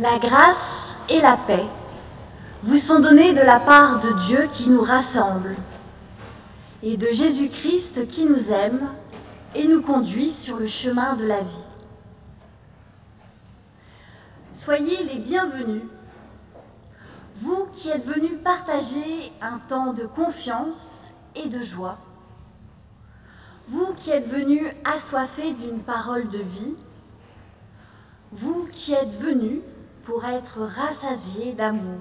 La grâce et la paix vous sont données de la part de Dieu qui nous rassemble et de Jésus-Christ qui nous aime et nous conduit sur le chemin de la vie. Soyez les bienvenus, vous qui êtes venus partager un temps de confiance et de joie, vous qui êtes venus assoiffés d'une parole de vie, vous qui êtes venus pour être rassasiés d'amour.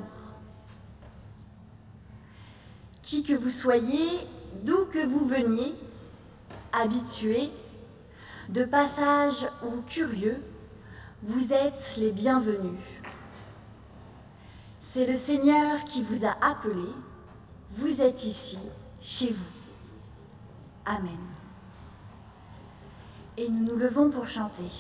Qui que vous soyez, d'où que vous veniez, habitués, de passage ou curieux, vous êtes les bienvenus. C'est le Seigneur qui vous a appelés, vous êtes ici, chez vous. Amen. Et nous nous levons pour chanter.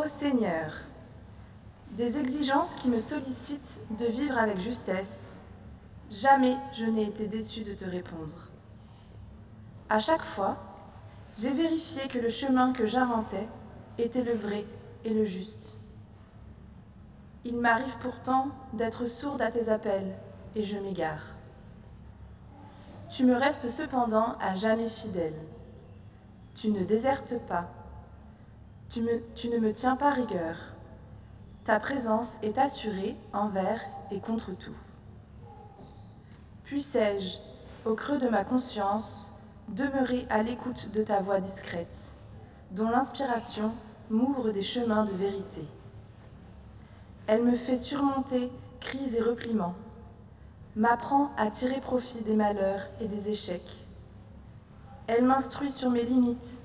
Seigneur, des exigences qui me sollicitent de vivre avec justesse, jamais je n'ai été déçue de te répondre. À chaque fois, j'ai vérifié que le chemin que j'inventais était le vrai et le juste. Il m'arrive pourtant d'être sourde à tes appels et je m'égare. Tu me restes cependant à jamais fidèle. Tu ne désertes pas. Tu ne me tiens pas rigueur. Ta présence est assurée envers et contre tout. Puissé-je, au creux de ma conscience, demeurer à l'écoute de ta voix discrète, dont l'inspiration m'ouvre des chemins de vérité. Elle me fait surmonter crises et repliments, m'apprend à tirer profit des malheurs et des échecs. Elle m'instruit sur mes limites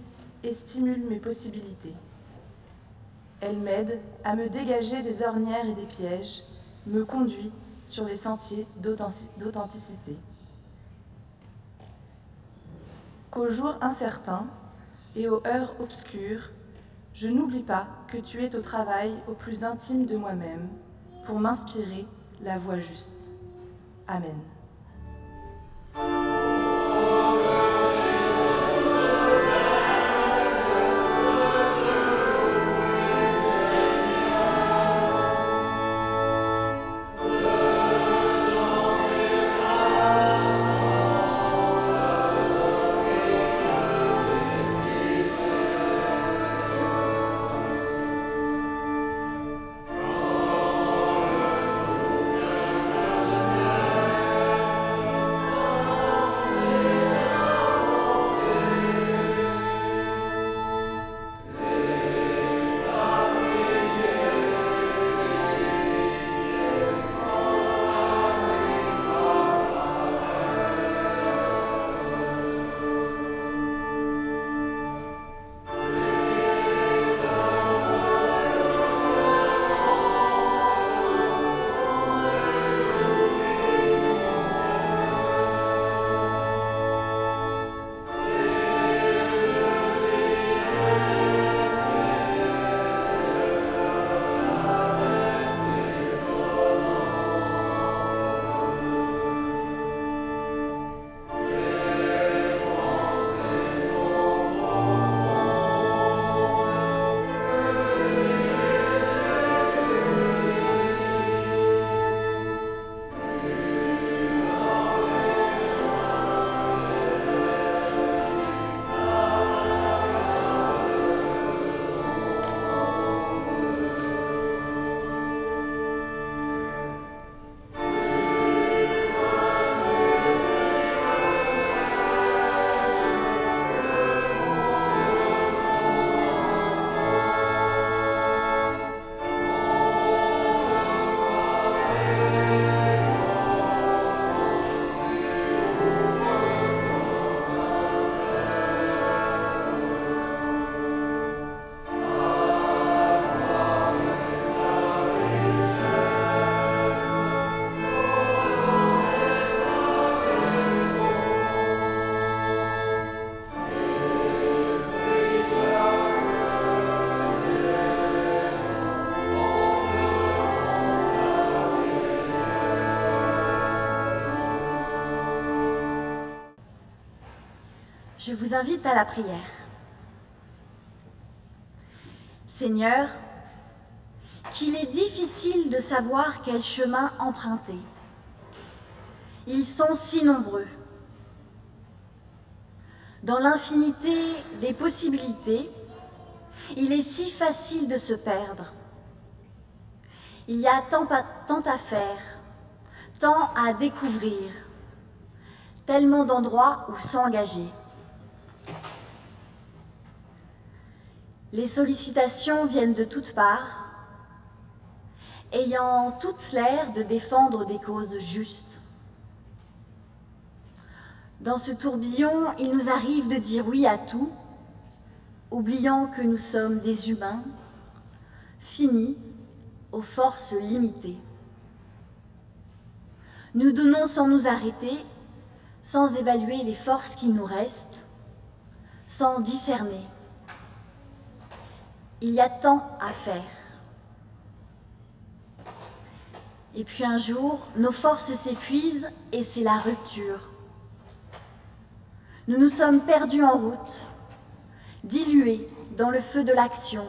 et stimule mes possibilités. Elle m'aide à me dégager des ornières et des pièges, me conduit sur les sentiers d'authenticité. Qu'au jour incertain et aux heures obscures, je n'oublie pas que tu es au travail au plus intime de moi-même pour m'inspirer la voie juste. Amen. Je vous invite à la prière. Seigneur, qu'il est difficile de savoir quel chemin emprunter. Ils sont si nombreux. Dans l'infinité des possibilités, il est si facile de se perdre. Il y a tant à faire, tant à découvrir, tellement d'endroits où s'engager. Les sollicitations viennent de toutes parts, ayant toutes l'air de défendre des causes justes. Dans ce tourbillon, il nous arrive de dire oui à tout, oubliant que nous sommes des humains, finis, aux forces limitées. Nous donnons sans nous arrêter, sans évaluer les forces qui nous restent, sans discerner. Il y a tant à faire. Et puis un jour, nos forces s'épuisent et c'est la rupture. Nous nous sommes perdus en route, dilués dans le feu de l'action.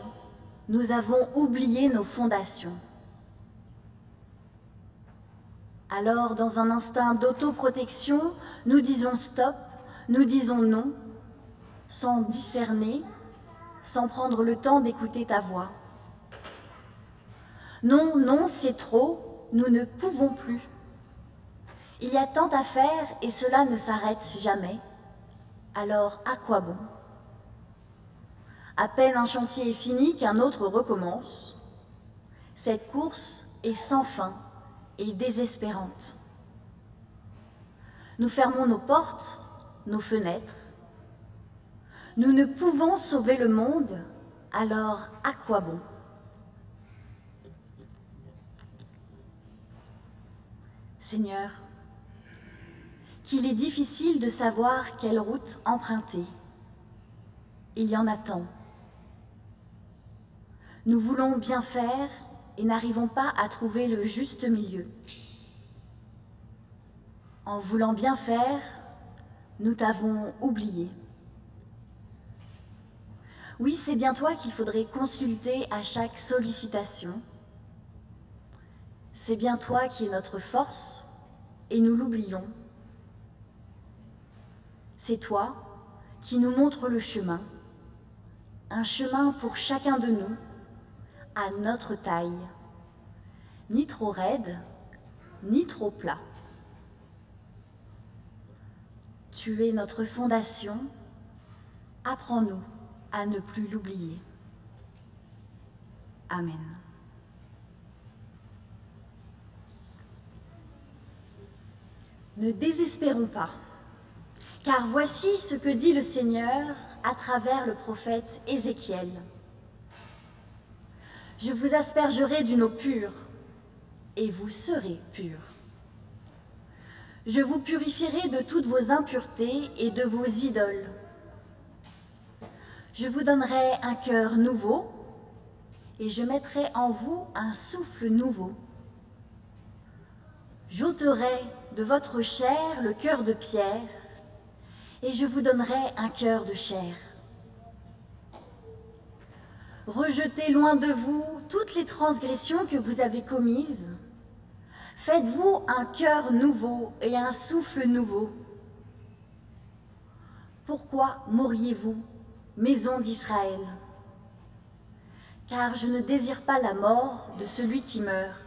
Nous avons oublié nos fondations. Alors, dans un instinct d'autoprotection, nous disons stop, nous disons non, sans discerner, sans prendre le temps d'écouter ta voix. Non, non, c'est trop, nous ne pouvons plus. Il y a tant à faire et cela ne s'arrête jamais. Alors, à quoi bon? À peine un chantier est fini qu'un autre recommence. Cette course est sans fin et désespérante. Nous fermons nos portes, nos fenêtres. Nous ne pouvons sauver le monde, alors à quoi bon? Seigneur, qu'il est difficile de savoir quelle route emprunter. Il y en a tant. Nous voulons bien faire et n'arrivons pas à trouver le juste milieu. En voulant bien faire, nous t'avons oublié. Oui, c'est bien toi qu'il faudrait consulter à chaque sollicitation. C'est bien toi qui es notre force et nous l'oublions. C'est toi qui nous montres le chemin, un chemin pour chacun de nous, à notre taille, ni trop raide, ni trop plat. Tu es notre fondation, apprends-nous à ne plus l'oublier. Amen. Ne désespérons pas, car voici ce que dit le Seigneur à travers le prophète Ézéchiel. Je vous aspergerai d'une eau pure, et vous serez purs. Je vous purifierai de toutes vos impuretés et de vos idoles. Je vous donnerai un cœur nouveau, et je mettrai en vous un souffle nouveau. J'ôterai de votre chair le cœur de pierre, et je vous donnerai un cœur de chair. Rejetez loin de vous toutes les transgressions que vous avez commises. Faites-vous un cœur nouveau et un souffle nouveau. Pourquoi mourriez-vous, maison d'Israël? Car je ne désire pas la mort de celui qui meurt.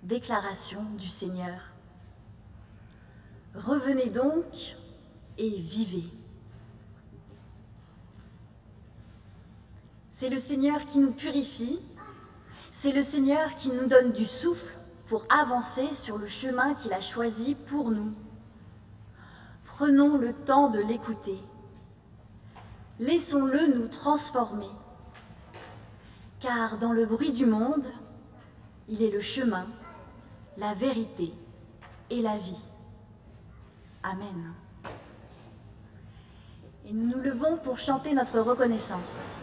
Déclaration du Seigneur. Revenez donc et vivez. C'est le Seigneur qui nous purifie, c'est le Seigneur qui nous donne du souffle pour avancer sur le chemin qu'il a choisi pour nous. Prenons le temps de l'écouter. Laissons-le nous transformer. Car dans le bruit du monde, il est le chemin, la vérité et la vie. Amen. Et nous nous levons pour chanter notre reconnaissance.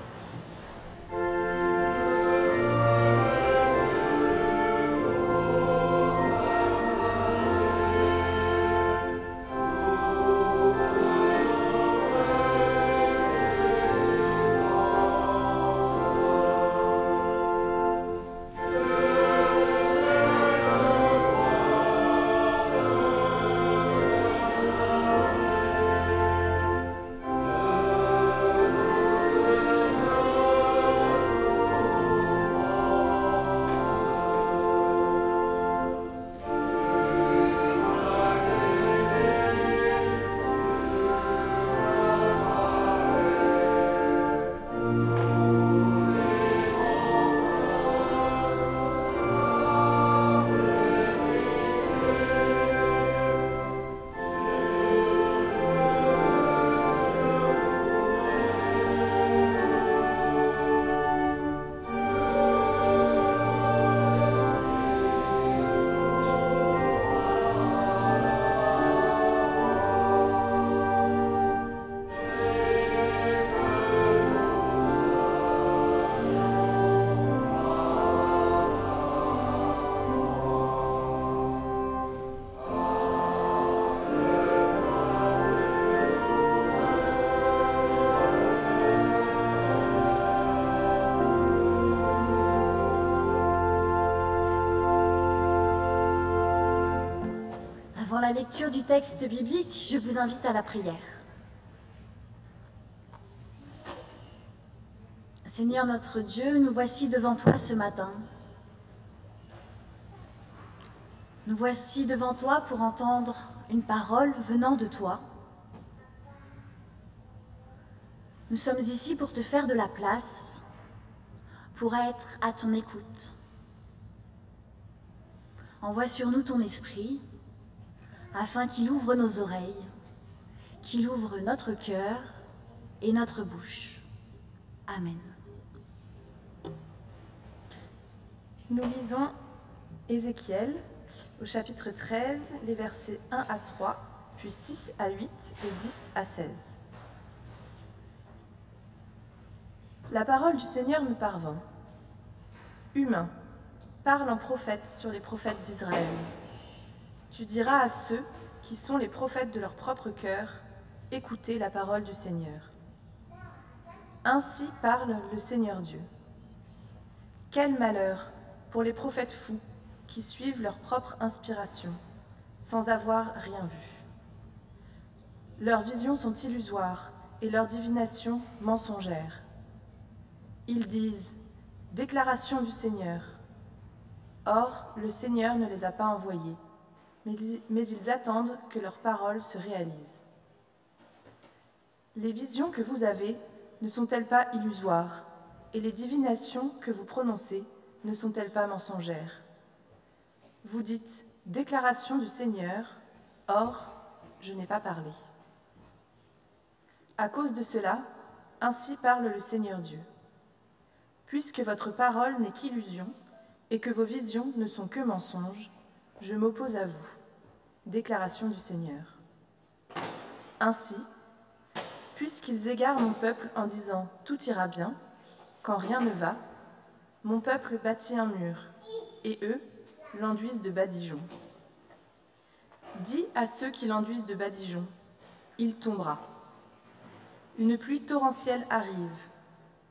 la lecture du texte biblique, je vous invite à la prière. Seigneur notre Dieu, nous voici devant toi ce matin. Nous voici devant toi pour entendre une parole venant de toi. Nous sommes ici pour te faire de la place, pour être à ton écoute. Envoie sur nous ton esprit, afin qu'il ouvre nos oreilles, qu'il ouvre notre cœur et notre bouche. Amen. Nous lisons Ézéchiel au chapitre 13, les versets 1 à 3, puis 6 à 8 et 10 à 16. La parole du Seigneur me parvint. Humain, parle en prophète sur les prophètes d'Israël. Tu diras à ceux qui sont les prophètes de leur propre cœur, écoutez la parole du Seigneur. Ainsi parle le Seigneur Dieu. Quel malheur pour les prophètes fous qui suivent leur propre inspiration, sans avoir rien vu. Leurs visions sont illusoires et leurs divinations mensongères. Ils disent « Déclaration du Seigneur ». Or, le Seigneur ne les a pas envoyés, mais ils attendent que leurs paroles se réalisent. Les visions que vous avez ne sont-elles pas illusoires, et les divinations que vous prononcez ne sont-elles pas mensongères? Vous dites « Déclaration du Seigneur », or, je n'ai pas parlé. À cause de cela, ainsi parle le Seigneur Dieu. Puisque votre parole n'est qu'illusion, et que vos visions ne sont que mensonges, je m'oppose à vous. Déclaration du Seigneur. Ainsi, puisqu'ils égarent mon peuple en disant « Tout ira bien », quand rien ne va, mon peuple bâtit un mur, et eux l'enduisent de badigeons. Dis à ceux qui l'enduisent de badigeons, il tombera. Une pluie torrentielle arrive.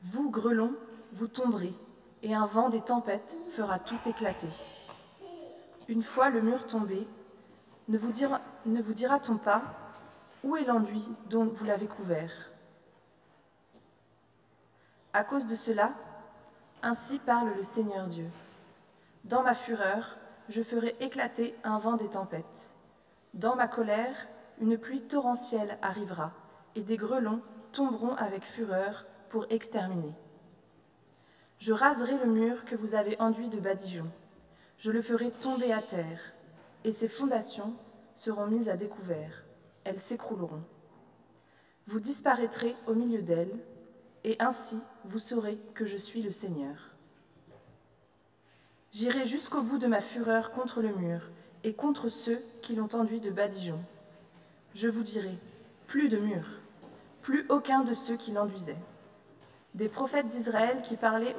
Vous, grelons, vous tomberez, et un vent des tempêtes fera tout éclater. Une fois le mur tombé, ne vous dira-t-on pas « Où est l'enduit dont vous l'avez couvert ?» À cause de cela, ainsi parle le Seigneur Dieu. Dans ma fureur, je ferai éclater un vent des tempêtes. Dans ma colère, une pluie torrentielle arrivera, et des grelons tomberont avec fureur pour exterminer. Je raserai le mur que vous avez enduit de badigeons. Je le ferai tomber à terre, et ses fondations seront mises à découvert. Elles s'écrouleront. Vous disparaîtrez au milieu d'elles, et ainsi vous saurez que je suis le Seigneur. J'irai jusqu'au bout de ma fureur contre le mur et contre ceux qui l'ont enduit de badigeons. Je vous dirai, plus de mur, plus aucun de ceux qui l'enduisaient. Des prophètes d'Israël qui parlaient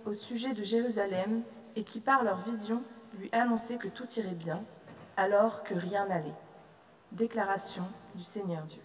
au sujet de Jérusalem et qui, par leur vision, lui annonçaient que tout irait bien, alors que rien n'allait. Déclaration du Seigneur Dieu.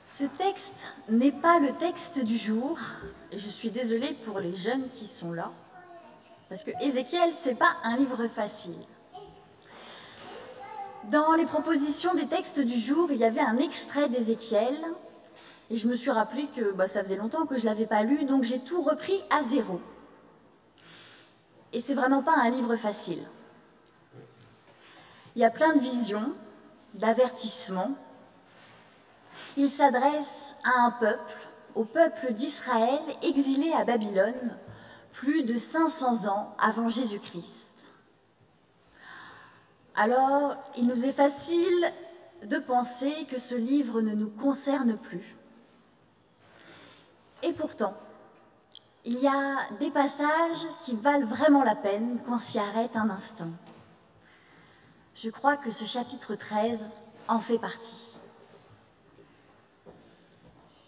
Ce texte n'est pas le texte du jour, et je suis désolée pour les jeunes qui sont là, parce que Ézéchiel, c'est pas un livre facile. Dans les propositions des textes du jour, il y avait un extrait d'Ézéchiel, et je me suis rappelé que ça faisait longtemps que je ne l'avais pas lu, donc j'ai tout repris à zéro. Et c'est vraiment pas un livre facile. Il y a plein de visions, d'avertissements. Il s'adresse à un peuple, au peuple d'Israël exilé à Alors, il nous est facile de penser que ce livre ne nous concerne plus. Et pourtant, il y a des passages qui valent vraiment la peine qu'on s'y arrête un instant. Je crois que ce chapitre 13 en fait partie.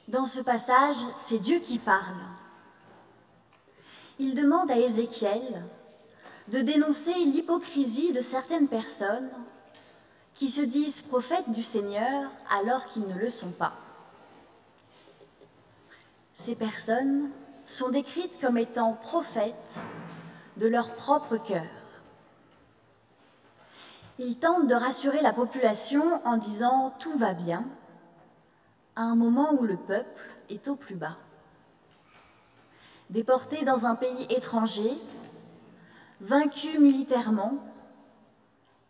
Dans ce passage, c'est Dieu qui parle. Il demande à Ézéchiel de dénoncer l'hypocrisie de certaines personnes qui se disent prophètes du Seigneur alors qu'ils ne le sont pas. Ces personnes sont décrites comme étant prophètes de leur propre cœur. Ils tentent de rassurer la population en disant « tout va bien » à un moment où le peuple est au plus bas. Déporté dans un pays étranger, vaincu militairement,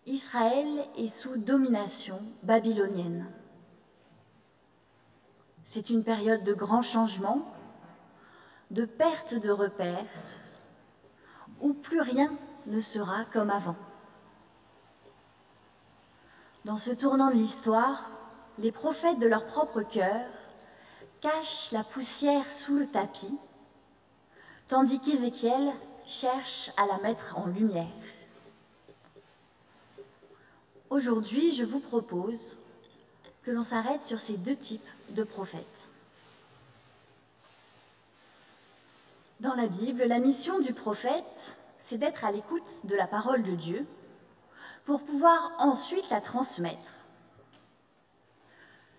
Israël est sous domination babylonienne. C'est une période de grands changements, de perte de repères, où plus rien ne sera comme avant. Dans ce tournant de l'histoire, les prophètes de leur propre cœur cachent la poussière sous le tapis, tandis qu'Ézéchiel cherche à la mettre en lumière. Aujourd'hui, je vous propose que l'on s'arrête sur ces deux types de prophètes. Dans la Bible, la mission du prophète, c'est d'être à l'écoute de la parole de Dieu pour pouvoir ensuite la transmettre.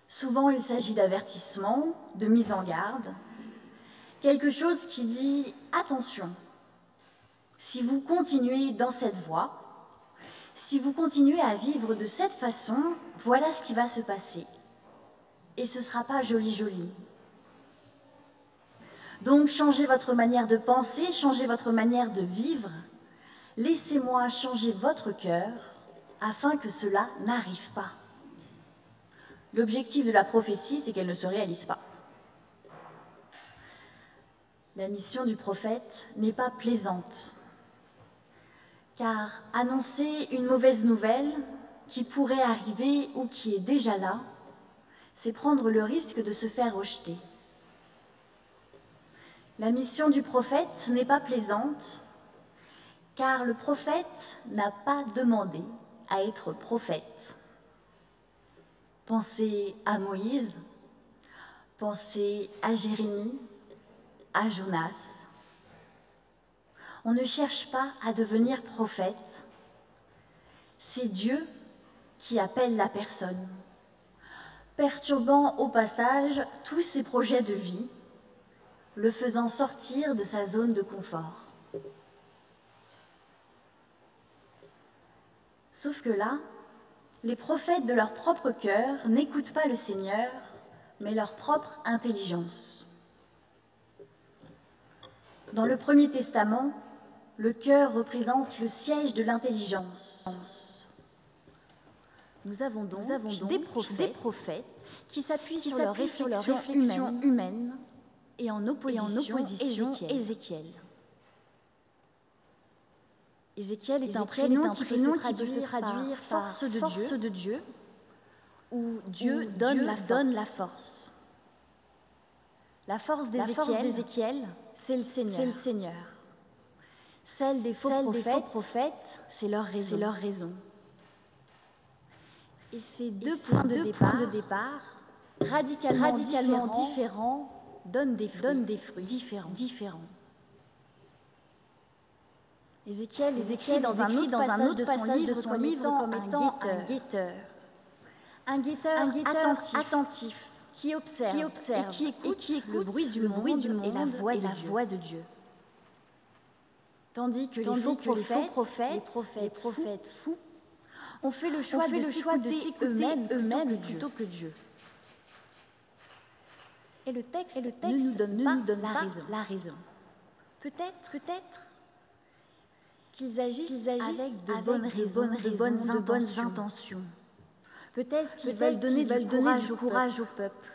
Souvent, il s'agit d'avertissement, de mise en garde, quelque chose qui dit « Attention, si vous continuez dans cette voie, si vous continuez à vivre de cette façon, voilà ce qui va se passer. Et ce ne sera pas joli. Donc, changez votre manière de penser, changez votre manière de vivre. Laissez-moi changer votre cœur afin que cela n'arrive pas. » L'objectif de la prophétie, c'est qu'elle ne se réalise pas. La mission du prophète n'est pas plaisante, car annoncer une mauvaise nouvelle qui pourrait arriver ou qui est déjà là, c'est prendre le risque de se faire rejeter. La mission du prophète n'est pas plaisante, car le prophète n'a pas demandé à être prophète. Pensez à Moïse, pensez à Jérémie, à Jonas. On ne cherche pas à devenir prophète. C'est Dieu qui appelle la personne, perturbant au passage tous ses projets de vie, le faisant sortir de sa zone de confort. Sauf que là, les prophètes de leur propre cœur n'écoutent pas le Seigneur, mais leur propre intelligence. Dans le Premier Testament, le cœur représente le siège de l'intelligence. Nous avons donc des prophètes qui s'appuient sur leur réflexion humaine et en opposition Ézéchiel. Ézéchiel est un prénom qui peut se traduire par force de Dieu, où Dieu donne la force. La force d'Ézéchiel, c'est le Seigneur. Celle des faux prophètes, c'est leur raison. Et ces deux points de départ, radicalement différents, donnent des fruits différents. Ézéchiel est écrit dans un autre passage de son livre comme étant un guetteur. Un guetteur attentif, qui observe et qui écoute le bruit du monde et la voix de Dieu. Tandis que les faux prophètes fous, ont fait le choix de s'écouter eux-mêmes plutôt que Dieu. Et le texte ne nous donne pas la raison. Peut-être qu'ils agissent avec de bonnes intentions. Peut-être qu'ils veulent donner du courage au peuple.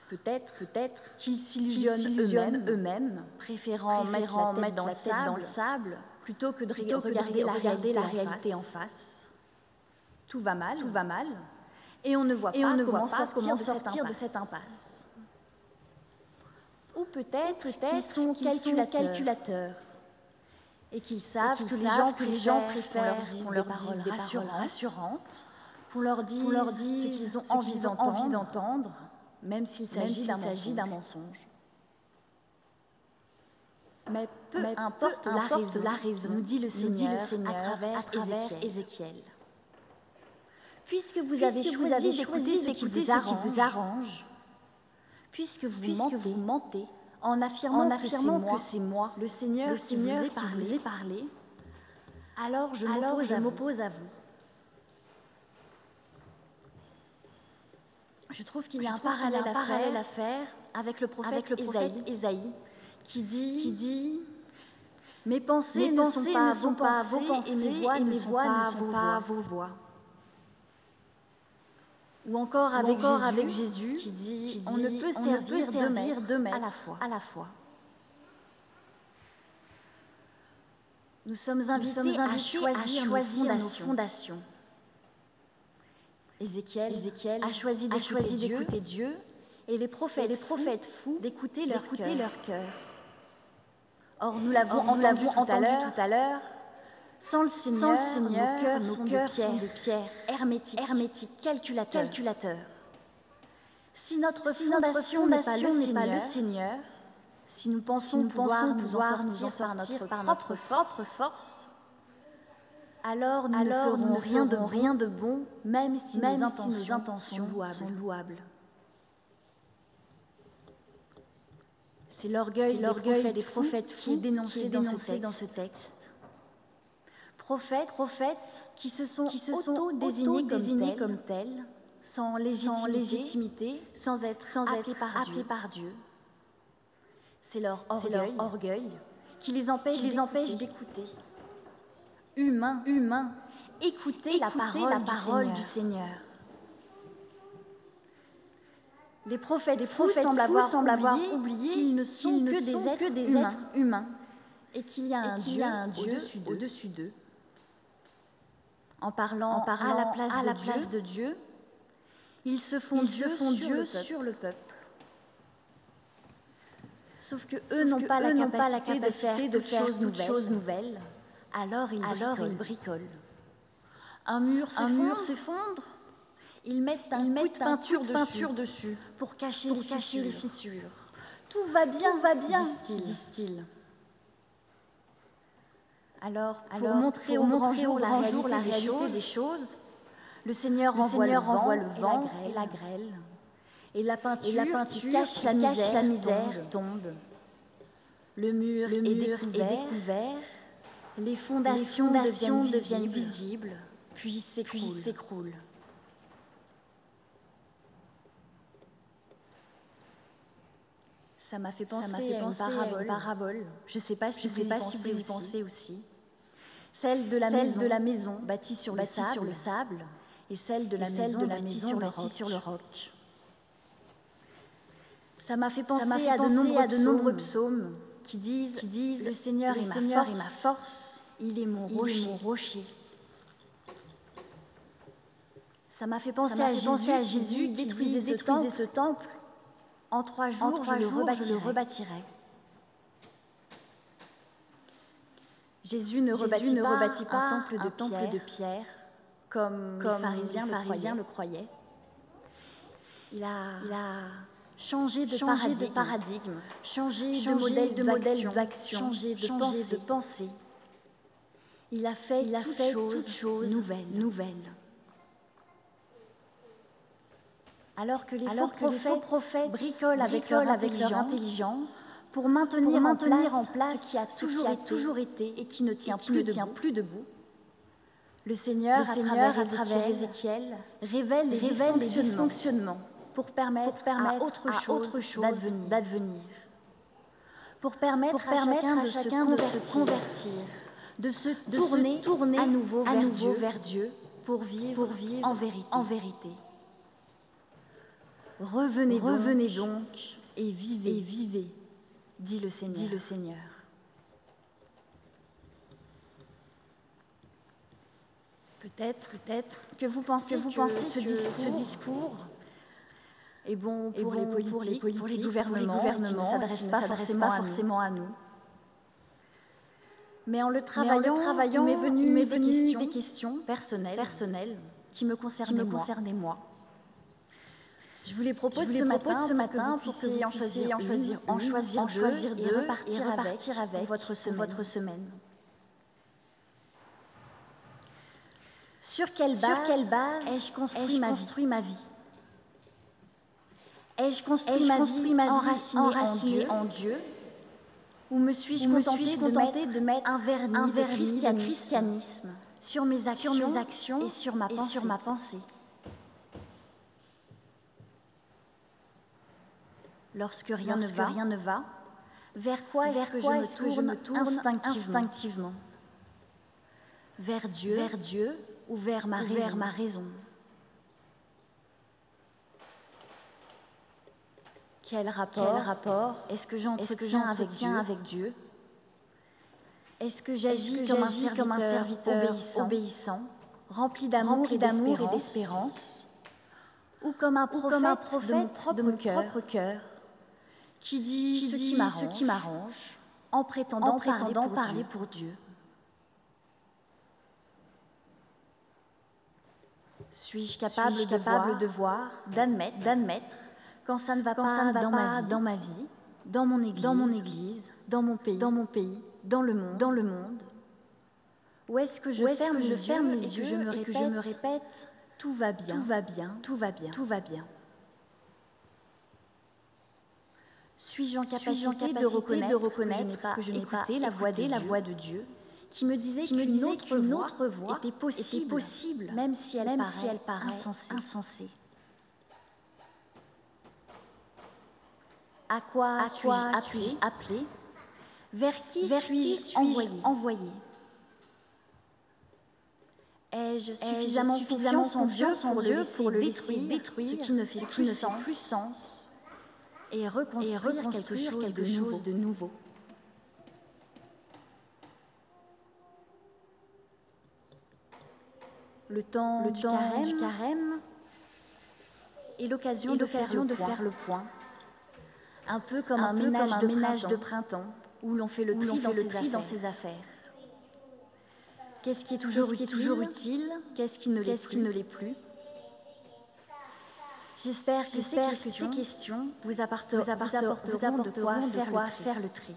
Peut-être qu'ils s'illusionnent eux-mêmes, préférant mettre la tête dans le sable plutôt que de regarder la réalité en face. Tout va mal, et on ne voit pas comment sortir de cette impasse. Ou peut-être qu'ils sont calculateurs et qu'ils savent que les gens préfèrent qu'on leur dise des paroles rassurantes, qu'on leur dise ce qu'ils ont envie d'entendre, même s'il s'agit d'un mensonge. Mais peu importe la raison, nous dit le Seigneur à travers Ézéchiel. Puisque vous avez choisi d'écouter ce qui vous arrange, puisque vous mentez en affirmant que c'est moi, le Seigneur qui vous ai parlé, alors je m'oppose à vous. Je trouve qu'il y a un parallèle à faire avec le prophète Ésaïe, qui dit « Mes pensées ne sont pas vos pensées et mes voix ne sont pas vos voix. » Ou encore avec Jésus qui dit « On ne peut servir deux maîtres à la fois. » Nous sommes invités à choisir nos fondations. Ézéchiel a choisi d'écouter Dieu et les prophètes fous d'écouter leur cœur. Or, nous l'avons entendu tout à l'heure, sans le Seigneur, nos cœurs sont de pierre, hermétiques, calculateurs. Si notre fondation n'est pas le Seigneur, si nous pensons pouvoir nous en sortir par notre propre force, alors nous ne ferons rien de bon, même si nos intentions sont louables. C'est l'orgueil des prophètes qui est dénoncé dans ce texte. Prophètes qui se sont auto-désignés comme tels, sans légitimité, sans être appelés par Dieu. C'est leur orgueil qui les empêche d'écouter. Humains, écoutez la parole du Seigneur. Les prophètes semblent avoir oublié qu'ils ne sont que des êtres humains et qu'il y a un Dieu au-dessus d'eux. En parlant à la place de Dieu, ils se font Dieu sur le peuple. Sauf que eux n'ont pas la capacité de faire toutes choses nouvelles, alors ils bricolent. Un mur s'effondre, ils mettent un coup de peinture dessus pour cacher les fissures. Tout va bien, disent-ils. Alors, pour montrer au grand jour la réalité des choses, le Seigneur envoie le vent et la grêle. Et la peinture qui cache la misère tombe. Le mur est découvert, les fondations deviennent visibles, puis s'écroulent. Ça m'a fait penser à une parabole. Je ne sais pas si vous y pensez aussi. Celle de la maison bâtie sur le sable et celle de la maison bâtie sur le roc. Ça m'a fait penser à de nombreux psaumes qui disent le Seigneur est ma force, il est mon rocher. Ça m'a fait penser à Jésus qui détruisait ce temple. En 3 jours, je le rebâtirai. Jésus ne rebâtit pas un temple de pierre comme les pharisiens le croyaient. Il a changé de paradigme, changé de modèle d'action, changé de pensée. Il a fait toutes choses nouvelles. Alors que les faux prophètes bricolent avec leur intelligence pour maintenir en place ce qui a toujours été et qui ne tient plus debout, le Seigneur, à travers Ézéchiel, révèle les dysfonctionnements pour permettre à autre chose d'advenir. Pour permettre à chacun de se convertir, de se tourner à nouveau vers Dieu pour vivre en vérité. Revenez donc et vivez, dit le Seigneur. Peut-être que vous pensez que ce discours est bon pour les politiques, pour les gouvernements, qui ne s'adressent pas forcément à nous. Mais en le travaillant, il m'est venu des questions personnelles qui me concernaient moi. Je vous les propose ce matin pour que vous puissiez en choisir deux et repartir avec pour votre semaine. Sur quelle base ai-je construit ma vie? Ai-je construit ma vie enracinée en Dieu? Ou me suis-je contentée de mettre un vernis de christianisme sur mes actions et sur ma pensée? Lorsque rien ne va, vers quoi est-ce que je me tourne instinctivement? Vers Dieu ou vers ma raison? Quel rapport est-ce que j'entretiens avec Dieu? Est-ce que j'agis comme un serviteur obéissant, rempli d'amour et d'espérance, ou comme un prophète de mon propre cœur, qui dit ce qui m'arrange, en prétendant parler pour Dieu? Suis-je capable de voir, d'admettre, quand ça ne va pas dans ma vie, dans mon église, dans mon pays, dans le monde? Ou est-ce que je ferme les yeux et que je me répète tout va bien? Suis-je en capacité de reconnaître que je n'ai pas écouté la voix de Dieu, qui me disait qu'une autre voie était possible, même si elle paraît insensée? À quoi suis-je appelé? Vers qui suis-je envoyé? Ai-je suffisamment confiance en Dieu pour le laisser détruire ce qui ne fait plus sens et reconstruire quelque chose de nouveau? Le temps du carême est l'occasion de faire le point. Un peu comme un ménage de printemps, où l'on fait le tri dans ses affaires. Qu'est-ce qui est toujours utile? Qu'est-ce qui ne l'est plus? J'espère que ces questions vous apporteront de quoi faire le tri.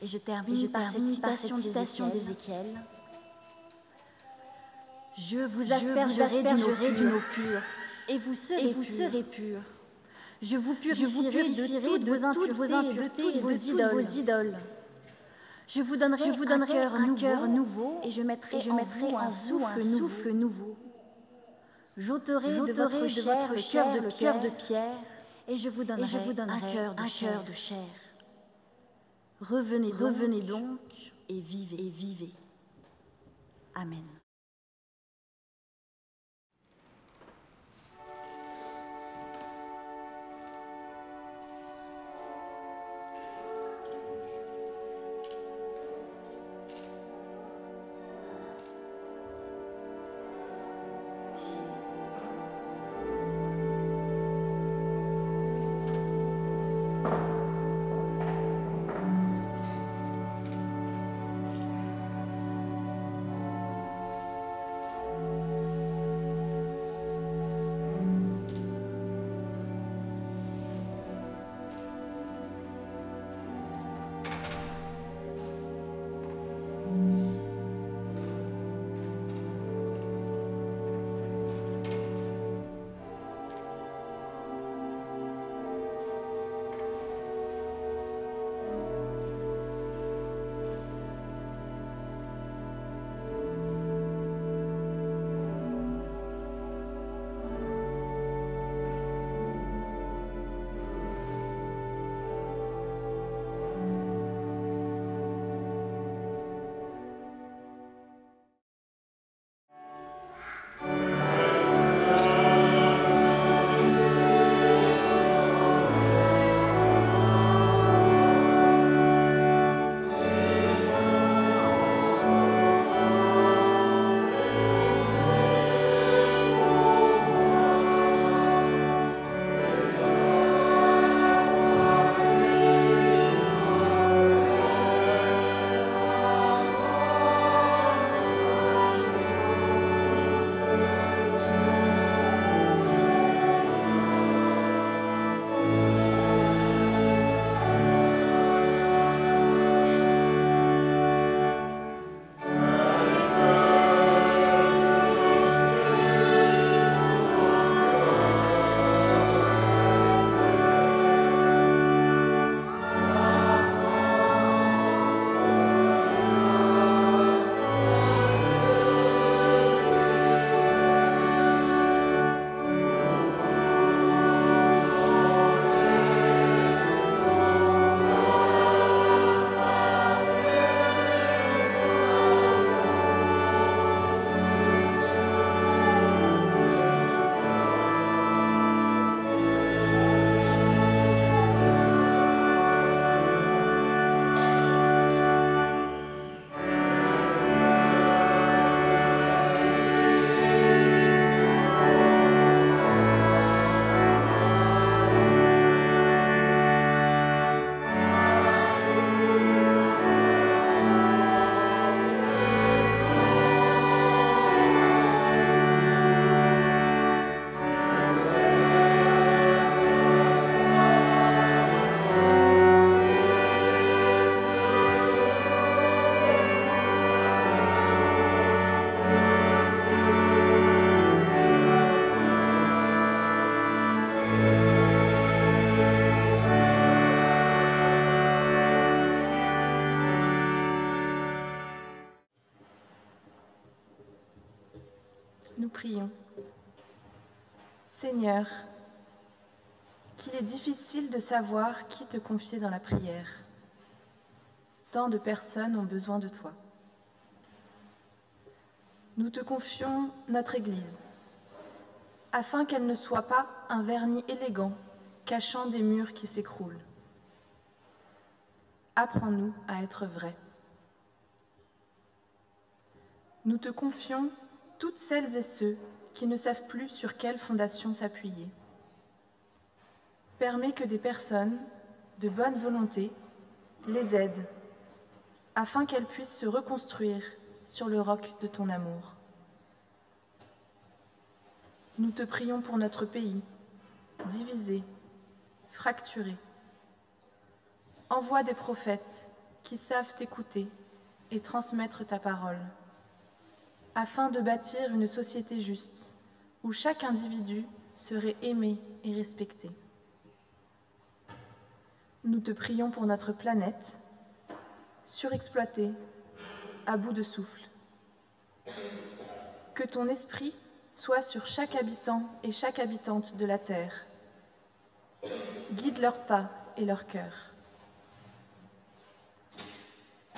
Et je termine par cette citation d'Ézéchiel. Je vous aspergerai d'une eau pure, et vous serez purs. Je vous purifierai de toutes vos impuretés et de toutes vos idoles. Je vous donnerai un cœur nouveau et je mettrai en vous un souffle nouveau. J'ôterai de votre chair le cœur de pierre et je vous donnerai un cœur de chair. Revenez donc et vivez. Amen. Nous prions. Seigneur, qu'il est difficile de savoir qui te confier dans la prière. Tant de personnes ont besoin de toi. Nous te confions notre Église, afin qu'elle ne soit pas un vernis élégant cachant des murs qui s'écroulent. Apprends-nous à être vrais. Nous te confions toutes celles et ceux qui ne savent plus sur quelle fondation s'appuyer. Permets que des personnes de bonne volonté les aident, afin qu'elles puissent se reconstruire sur le roc de ton amour. Nous te prions pour notre pays, divisé, fracturé. Envoie des prophètes qui savent t'écouter et transmettre ta parole, afin de bâtir une société juste, où chaque individu serait aimé et respecté. Nous te prions pour notre planète, surexploitée, à bout de souffle. Que ton esprit soit sur chaque habitant et chaque habitante de la Terre. Guide leurs pas et leur cœur,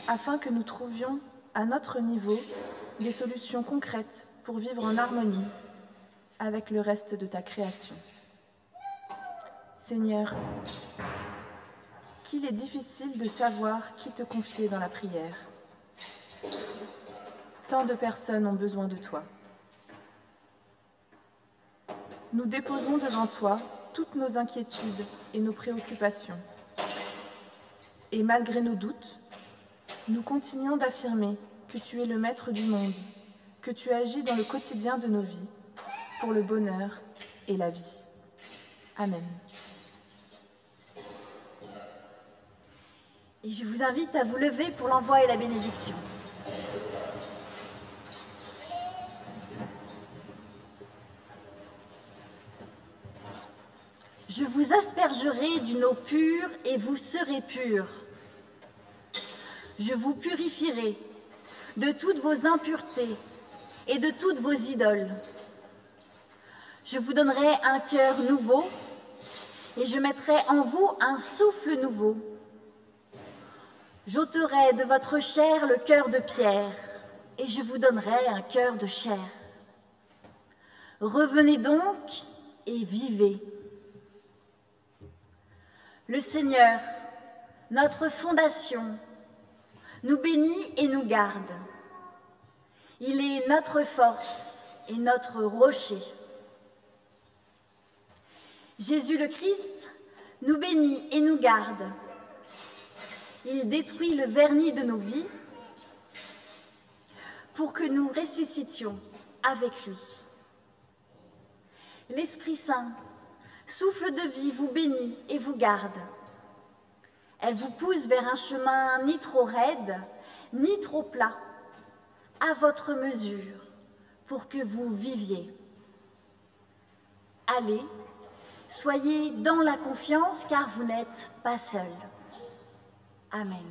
afin que nous trouvions à notre niveau des solutions concrètes pour vivre en harmonie avec le reste de ta création. Seigneur, qu'il est difficile de savoir qui te confier dans la prière. Tant de personnes ont besoin de toi. Nous déposons devant toi toutes nos inquiétudes et nos préoccupations. Et malgré nos doutes, nous continuons d'affirmer que tu es le maître du monde, que tu agis dans le quotidien de nos vies, pour le bonheur et la vie. Amen. Et je vous invite à vous lever pour l'envoi et la bénédiction. Je vous aspergerai d'une eau pure et vous serez purs. Je vous purifierai de toutes vos impuretés et de toutes vos idoles. Je vous donnerai un cœur nouveau et je mettrai en vous un souffle nouveau. J'ôterai de votre chair le cœur de pierre et je vous donnerai un cœur de chair. Revenez donc et vivez. Le Seigneur, notre fondation, nous bénit et nous garde. Il est notre force et notre rocher. Jésus le Christ nous bénit et nous garde. Il détruit le vernis de nos vies pour que nous ressuscitions avec lui. L'Esprit Saint, souffle de vie, vous bénit et vous garde. Elle vous pousse vers un chemin ni trop raide, ni trop plat, à votre mesure, pour que vous viviez. Allez, soyez dans la confiance, car vous n'êtes pas seuls. Amen.